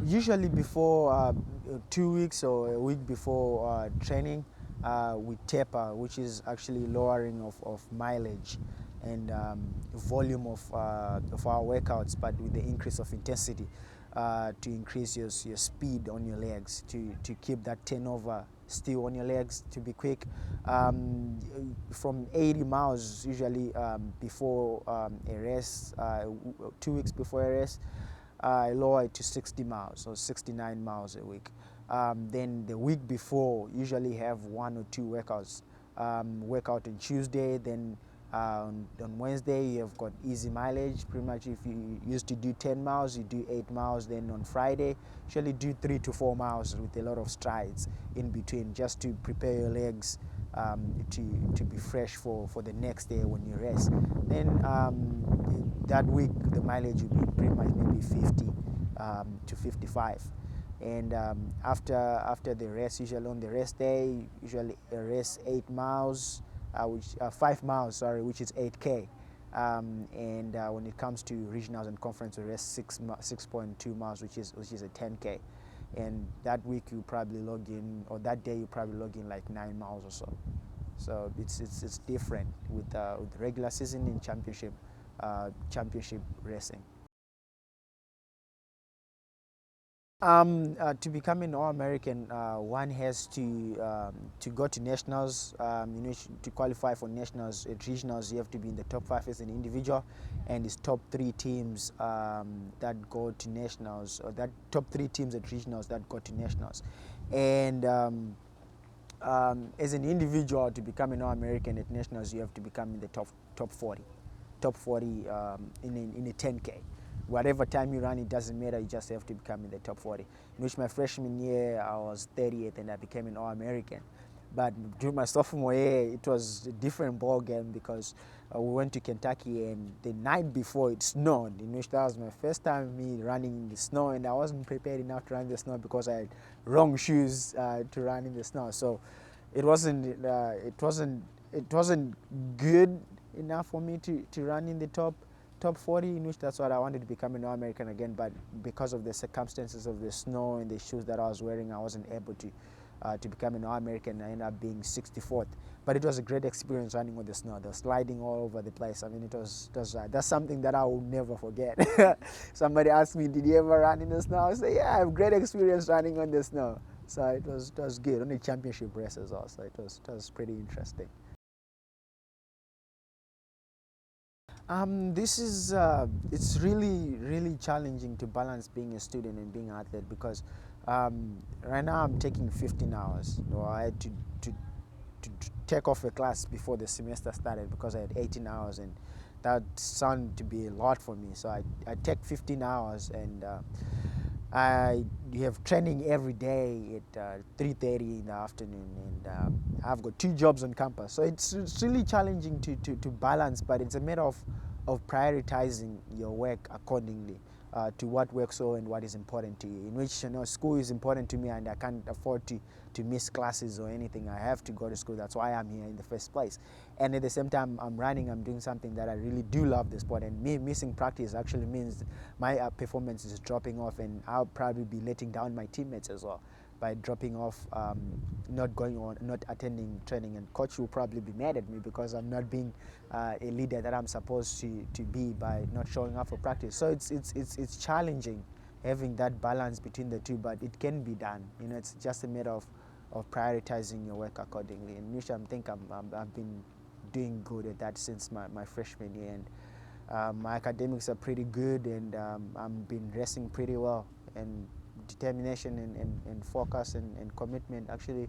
Usually before 2 weeks or a week before training, we taper, which is actually lowering of mileage and volume of our workouts, but with the increase of intensity to increase your speed on your legs, to keep that turnover still on your legs, to be quick. From 80 miles usually before a race, 2 weeks before a race, I lower it to 60 miles or 69 miles a week. Then the week before, usually have 1 or 2 workouts. Workout on Tuesday, then on Wednesday you have got easy mileage. Pretty much if you used to do 10 miles, you do 8 miles. Then on Friday, usually do 3 to 4 miles with a lot of strides in between, just to prepare your legs to be fresh for the next day when you rest. Then that week the mileage will be pretty much maybe 50 to 55. And after the rest, usually on the rest day, usually race 8 miles, 5 miles, sorry, which is 8K. And when it comes to regionals and conference, we race 6.2 miles, which is a 10K. And that week you probably log in, or that day you probably log in like 9 miles or so. So it's different with regular season and championship racing. To become an All-American, one has to go to nationals. To qualify for nationals at regionals, you have to be in the top 5 as an individual, and it's top 3 teams that go to nationals, or that top 3 teams at regionals that go to nationals. And as an individual, to become an All-American at nationals, you have to become in the top 40 in a 10K. Whatever time you run, it doesn't matter, you just have to become in the top 40. In which my freshman year, I was 30th and I became an All-American. But during my sophomore year, it was a different ball game, because we went to Kentucky, and the night before it snowed, in which that was my first time me running in the snow, and I wasn't prepared enough to run in the snow because I had wrong shoes to run in the snow. So it wasn't good enough for me to run in the top 40, in which that's what I wanted to become an All-American again. But because of the circumstances of the snow and the shoes that I was wearing, I wasn't able to become an All-American. I ended up being 64th. But it was a great experience running with the snow. The sliding all over the place. I mean, it was that's something that I will never forget. Somebody asked me, "Did you ever run in the snow?" I say, "Yeah, I have great experience running on the snow." So it was good on the championship races also. It was pretty interesting. This is it's really challenging to balance being a student and being an athlete, because right now I'm taking 15 hours. So I had to take off a class before the semester started because I had 18 hours, and that sounded to be a lot for me. So I take 15 hours, and I have training every day at 3:30 in the afternoon, and I've got 2 jobs on campus. So it's really challenging to balance, but it's a matter of prioritizing your work accordingly to what works well and what is important to you. In which, school is important to me, and I can't afford to miss classes or anything. I have to go to school. That's why I'm here in the first place. And at the same time, I'm doing something that I really do love, the sport. And me missing practice actually means my performance is dropping off, and I'll probably be letting down my teammates as well by dropping off, not going on, not attending training. And coach will probably be mad at me because I'm not being a leader that I'm supposed to be by not showing up for practice. So it's challenging having that balance between the two, but it can be done. It's just a matter of prioritizing your work accordingly. And which I think I've been doing good at that since my freshman year. And my academics are pretty good, and I've been resting pretty well. And determination and focus and commitment actually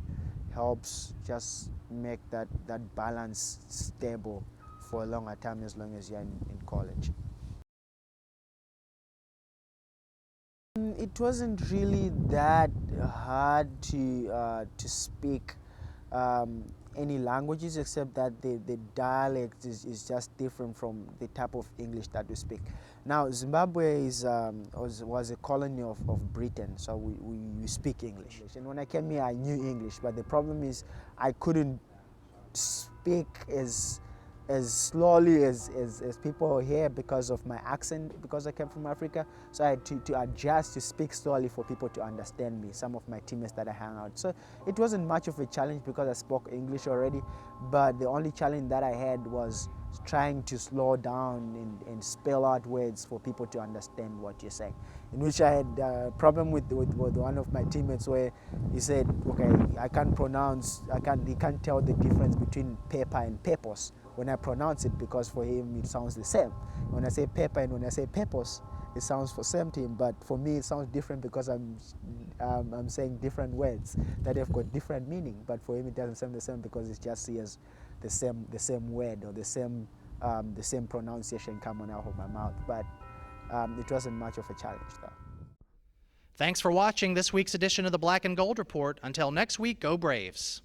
helps just make that balance stable for a longer time, as long as you're in college. It wasn't really that hard to speak any languages, except that the dialect is just different from the type of English that we speak. Now, Zimbabwe was a colony of Britain, so we speak English. And when I came here, I knew English, but the problem is I couldn't speak as as slowly as people here because of my accent, because I came from Africa. So I had to adjust to speak slowly for people to understand me, some of my teammates that I hang out. So it wasn't much of a challenge because I spoke English already, but the only challenge that I had was trying to slow down and spell out words for people to understand what you're saying. In which I had a problem with one of my teammates where he said, okay, he can't tell the difference between paper and purpose when I pronounce it, because for him it sounds the same. When I say paper and when I say purpose, it sounds the same to him, but for me it sounds different because I'm saying different words that have got different meaning. But for him it doesn't sound the same because it just sees the same word or the same pronunciation coming out of my mouth. But it wasn't much of a challenge though. Thanks for watching this week's edition of the Black and Gold Report. Until next week, go Braves.